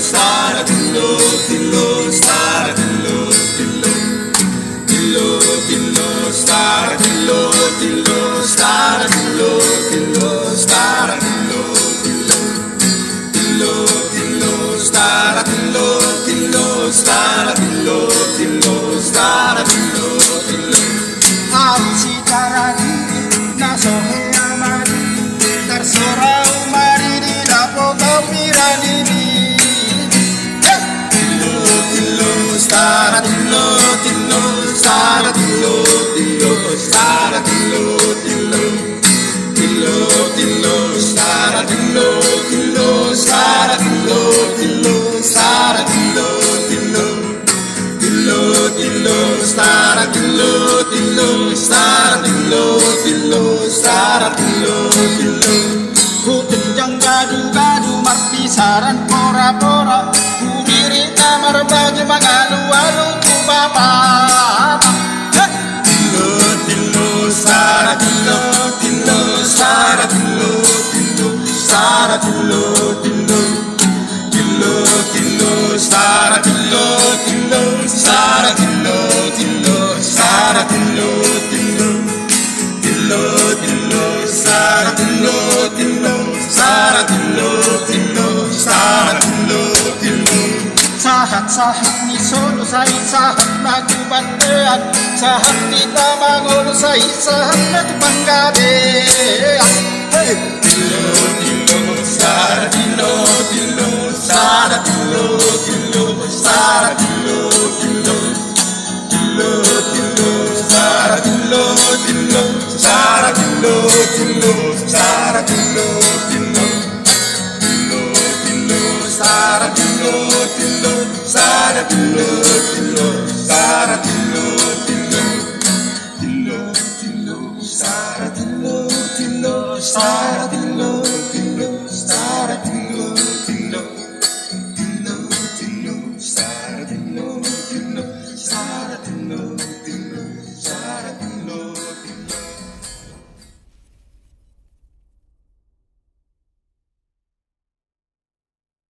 stara dillo dillo stara dillo dillo dillo dillo stara dillo dillo stara dillo dillo stara dillo dillo dillo dillo stara dillo dillo stara dillo dillo stara dillo dillo Ausi tarani na sohe amari terserah umari di dapo gembirani dillo dillo stara dillo dillo stara dillo dillo stara dillo dillo dillo dillo stara dillo dillo stara dillo dillo stara dillo dillo dillo dillo stara dillo dillo stara dillo dillo stara dillo dillo ku tenjang gadu-gadu marpisaran pora-pora ku dirita marbagi mangalu-alu ku bapak dillo dillo stara dillo dillo stara dillo dillo stara dillo dillo dillo dillo stara dillo dillo stara dillo dillo stara dillo dillo dillo dillo stara dillo dillo stara dillo dillo stara dillo dillo sahat-sahat ni solo sai sahat lagu bandean sahat kita bangun sai sahat lagu panggadean dillo dillo stara dillo dillo stara dillo dillo stara dillo dillo dillo dillo stara dillo dillo stara dillo dillo